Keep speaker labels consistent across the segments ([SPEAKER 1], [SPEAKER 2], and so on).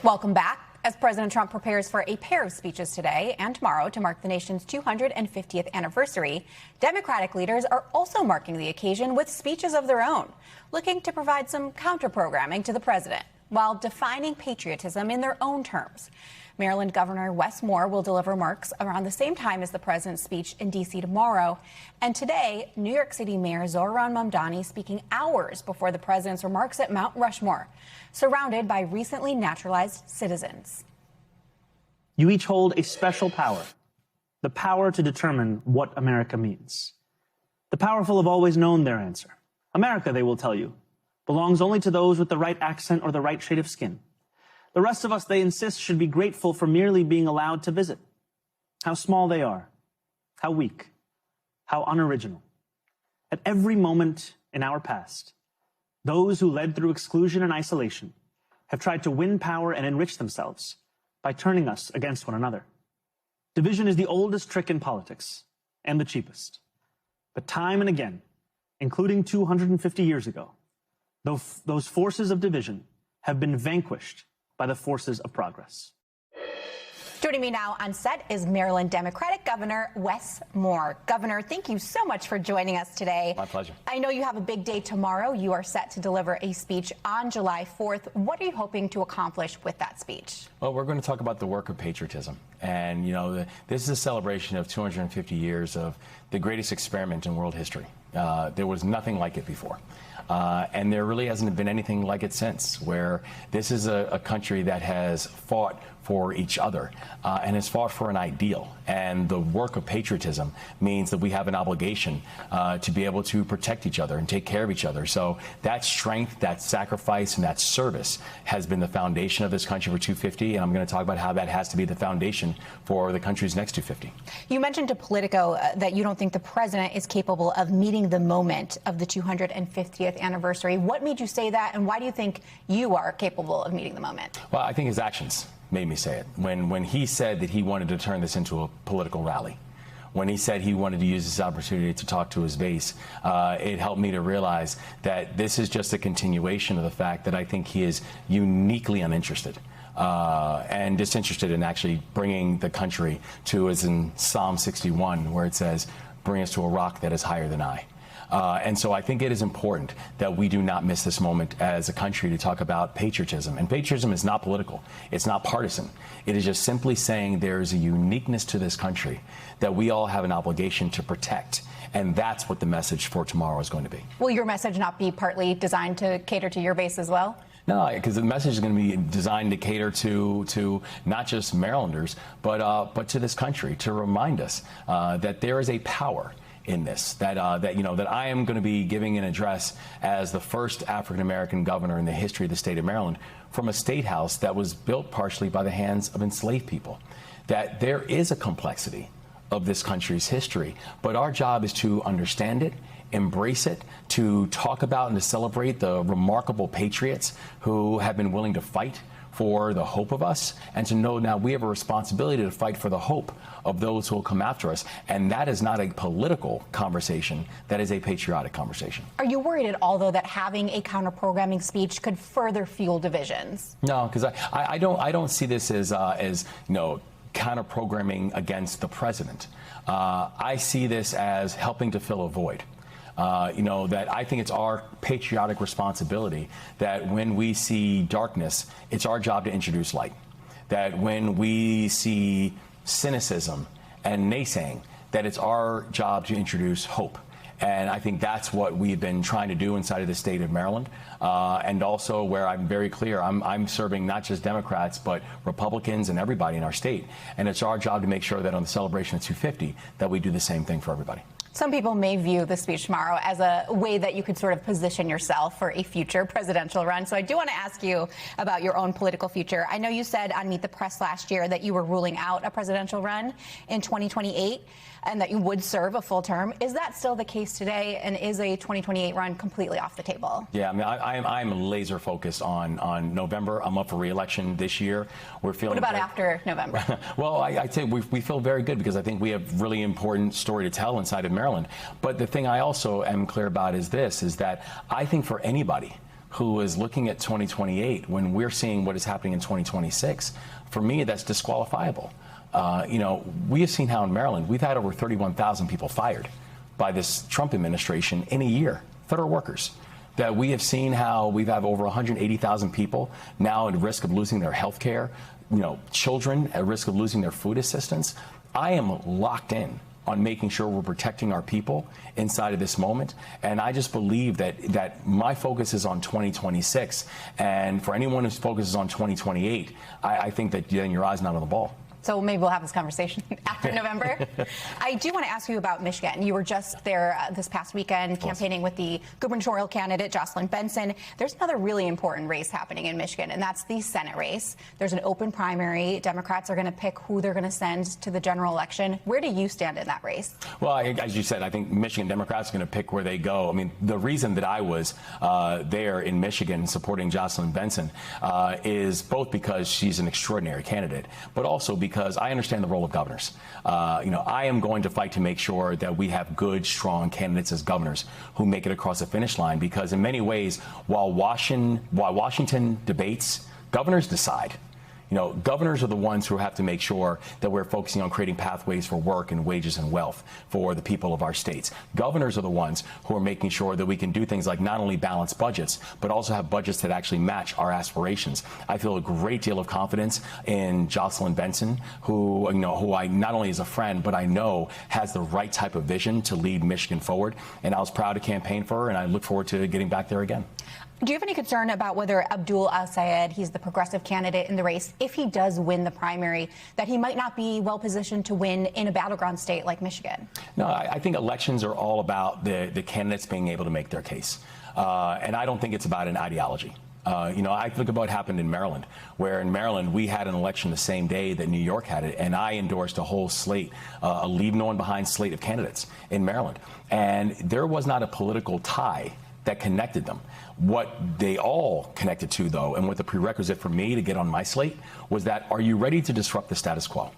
[SPEAKER 1] Welcome back. As President Trump prepares for a pair of speeches today and tomorrow to mark the nation's 250th anniversary, Democratic leaders are also marking the occasion with speeches of their own, looking to provide some counter-programming to the president while defining patriotism in their own terms. Maryland Governor Wes Moore will deliver remarks around the same time as the president's speech in D.C. tomorrow. And today, New York City Mayor Zohran Mamdani speaking hours before the president's remarks at Mount Rushmore, surrounded by recently naturalized citizens.
[SPEAKER 2] You each hold a special power, the power to determine what America means. The powerful have always known their answer. America, they will tell you, belongs only to those with the right accent or the right shade of skin. The rest of us, they insist, should be grateful for merely being allowed to visit. How small they are, how weak, how unoriginal. At every moment in our past, those who led through exclusion and isolation have tried to win power and enrich themselves by turning us against one another. Division is the oldest trick in politics and the cheapest. But time and again, including 250 years ago, those forces of division have been vanquished by the forces of progress.
[SPEAKER 1] Joining me now on set is Maryland Democratic Governor Wes Moore. Governor, thank you so much for joining us today.
[SPEAKER 3] My pleasure.
[SPEAKER 1] I know you have a big day tomorrow. You are set to deliver a speech on July 4th. What are you hoping to accomplish with that speech?
[SPEAKER 3] Well, we're going to talk about the work of patriotism. And, you know, this is a celebration of 250 years of the greatest experiment in world history. There was nothing like it before. And there really hasn't been anything like it since, where this is a country that has fought for each other and has fought for an ideal. And the work of patriotism means that we have an obligation to be able to protect each other and take care of each other. So that strength, that sacrifice, and that service has been the foundation of this country for 250. And I'm going to talk about how that has to be the foundation for the country's next 250.
[SPEAKER 1] You mentioned to Politico that you don't think the president is capable of meeting the moment of the 250th anniversary. What made you say that, and why do you think you are capable of meeting the moment?
[SPEAKER 3] Well, I think his actions made me say it. When he said that he wanted to turn this into a political rally, when he said he wanted to use this opportunity to talk to his base, it helped me to realize that this is just a continuation of the fact that I think he is uniquely uninterested and disinterested in actually bringing the country to, as in Psalm 61, where it says, "Bring us to a rock that is higher than I." And so I think it is important that we do not miss this moment as a country to talk about patriotism. And patriotism is not political. It's not partisan. It is just simply saying there is a uniqueness to this country that we all have an obligation to protect. And that's what the message for tomorrow is going to be.
[SPEAKER 1] Will your message not be partly designed to cater to your base as well?
[SPEAKER 3] No, because the message is going to be designed to cater to not just Marylanders, but to this country, to remind us that there is a power in this, that I am going to be giving an address as the first African-American governor in the history of the state of Maryland from a state house that was built partially by the hands of enslaved people. That there is a complexity of this country's history, but our job is to understand it, embrace it, to talk about and to celebrate the remarkable patriots who have been willing to fight for the hope of us, and to know now we have a responsibility to fight for the hope of those who will come after us. And that is not a political conversation. That is a patriotic conversation.
[SPEAKER 1] Are you worried at all, though, that having a counter-programming speech could further fuel divisions?
[SPEAKER 3] No, because I don't see this as counter-programming against the president. I see this as helping to fill a void. That I think it's our patriotic responsibility that when we see darkness, it's our job to introduce light. That when we see cynicism and naysaying, that it's our job to introduce hope. And I think that's what we've been trying to do inside of the state of Maryland. And also where I'm very clear, I'm serving not just Democrats, but Republicans and everybody in our state. And it's our job to make sure that on the celebration of 250, that we do the same thing for everybody.
[SPEAKER 1] Some people may view the speech tomorrow as a way that you could sort of position yourself for a future presidential run. So I do want to ask you about your own political future. I know you said on Meet the Press last year that you were ruling out a presidential run in 2028 and that you would serve a full term. Is that still the case today? And is a 2028 run completely off the table?
[SPEAKER 3] Yeah, I mean, I'm laser focused on November. I'm up for re-election this year. We're feeling.
[SPEAKER 1] What about after November?
[SPEAKER 3] Well, I'd say we feel very good because I think we have really important story to tell inside of Maryland. But the thing I also am clear about is that I think for anybody who is looking at 2028 when we're seeing what is happening in 2026, for me, that's disqualifiable. We have seen how in Maryland, we've had over 31,000 people fired by this Trump administration in a year, federal workers. That we have seen how we've had over 180,000 people now at risk of losing their health care, children at risk of losing their food assistance. I am locked in on making sure we're protecting our people inside of this moment. And I just believe that my focus is on 2026. And for anyone who focuses on 2028, I think that then your eye's not on the ball.
[SPEAKER 1] So maybe we'll have this conversation after November. I do want to ask you about Michigan. You were just there this past weekend campaigning with the gubernatorial candidate, Jocelyn Benson. There's another really important race happening in Michigan, and that's the Senate race. There's an open primary. Democrats are going to pick who they're going to send to the general election. Where do you stand in that race? Well,
[SPEAKER 3] as you said, I think Michigan Democrats are going to pick where they go. I mean, the reason that I was there in Michigan supporting Jocelyn Benson is both because she's an extraordinary candidate, but also because I understand the role of governors. I am going to fight to make sure that we have good, strong candidates as governors who make it across the finish line, because in many ways, while Washington debates, governors decide. Governors are the ones who have to make sure that we're focusing on creating pathways for work and wages and wealth for the people of our states. Governors are the ones who are making sure that we can do things like not only balance budgets, but also have budgets that actually match our aspirations. I feel a great deal of confidence in Jocelyn Benson, who I not only is a friend, but I know has the right type of vision to lead Michigan forward. And I was proud to campaign for her, and I look forward to getting back there again.
[SPEAKER 1] Do you have any concern about whether Abdul al-Sayed, he's the progressive candidate in the race, if he does win the primary, that he might not be well positioned to win in a battleground state like Michigan?
[SPEAKER 3] No, I think elections are all about the candidates being able to make their case. And I don't think it's about an ideology. I think about what happened in Maryland, where in Maryland we had an election the same day that New York had it, and I endorsed a whole slate, a leave no one behind slate of candidates in Maryland. And there was not a political tie that connected them. What they all connected to, though, and what the prerequisite for me to get on my slate was that, are you ready to disrupt the status quo?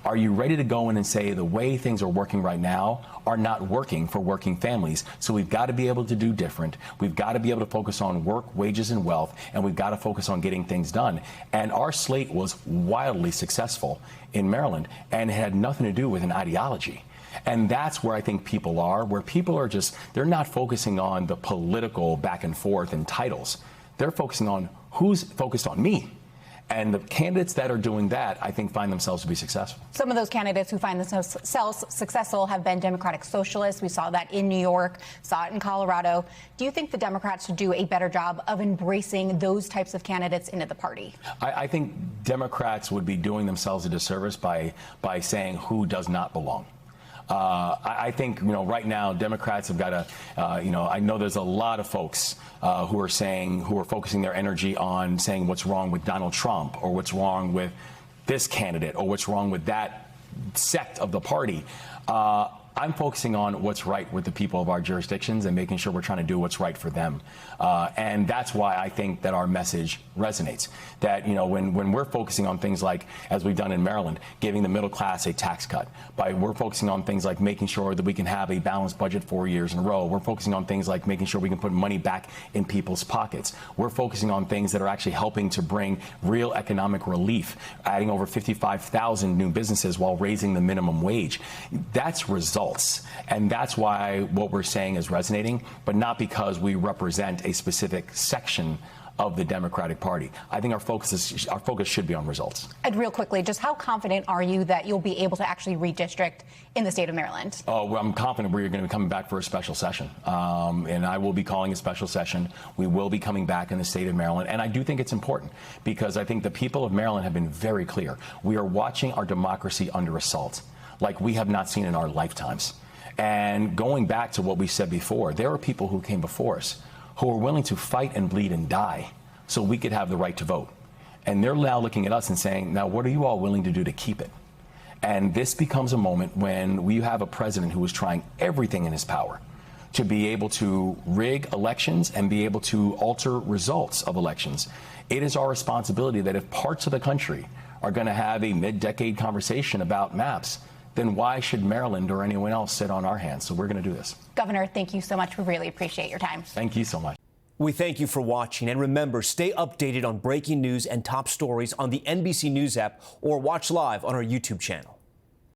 [SPEAKER 3] Are you ready to go in and say the way things are working right now are not working for working families? So we've got to be able to do different. We've got to be able to focus on work, wages, and wealth, and we've got to focus on getting things done. And our slate was wildly successful in Maryland, and it had nothing to do with an ideology. And that's where I think people are, where people are they're not focusing on the political back and forth and titles. They're focusing on who's focused on me. And the candidates that are doing that, I think, find themselves to be successful.
[SPEAKER 1] Some of those candidates who find themselves successful have been Democratic socialists. We saw that in New York, saw it in Colorado. Do you think the Democrats should do a better job of embracing those types of candidates into the party?
[SPEAKER 3] I think Democrats would be doing themselves a disservice by saying who does not belong. I think, right now, Democrats have got to, I know there's a lot of folks who are focusing their energy on saying what's wrong with Donald Trump, or what's wrong with this candidate, or what's wrong with that sect of the party. I'm focusing on what's right with the people of our jurisdictions and making sure we're trying to do what's right for them. And that's why I think that our message resonates. That, when we're focusing on things like, as we've done in Maryland, giving the middle class a tax cut, we're focusing on things like making sure that we can have a balanced budget 4 years in a row. We're focusing on things like making sure we can put money back in people's pockets. We're focusing on things that are actually helping to bring real economic relief, adding over 55,000 new businesses while raising the minimum wage. That's results. And that's why what we're saying is resonating, but not because we represent a specific section of the Democratic Party. I think our focus should be on results.
[SPEAKER 1] And real quickly, just how confident are you that you'll be able to actually redistrict in the state of Maryland?
[SPEAKER 3] Oh, well, I'm confident we're going to be coming back for a special session. And I will be calling a special session. We will be coming back in the state of Maryland. And I do think it's important, because I think the people of Maryland have been very clear. We are watching our democracy under assault like we have not seen in our lifetimes. And going back to what we said before, there are people who came before us who are willing to fight and bleed and die so we could have the right to vote. And they're now looking at us and saying, now, what are you all willing to do to keep it? And this becomes a moment when we have a president who is trying everything in his power to be able to rig elections and be able to alter results of elections. It is our responsibility that if parts of the country are going to have a mid-decade conversation about maps, then why should Maryland or anyone else sit on our hands? So we're going to do this.
[SPEAKER 1] Governor, thank you so much. We really appreciate your time.
[SPEAKER 3] Thank you so much.
[SPEAKER 4] We thank you for watching, and remember, stay updated on breaking news and top stories on the NBC News app or watch live on our YouTube channel.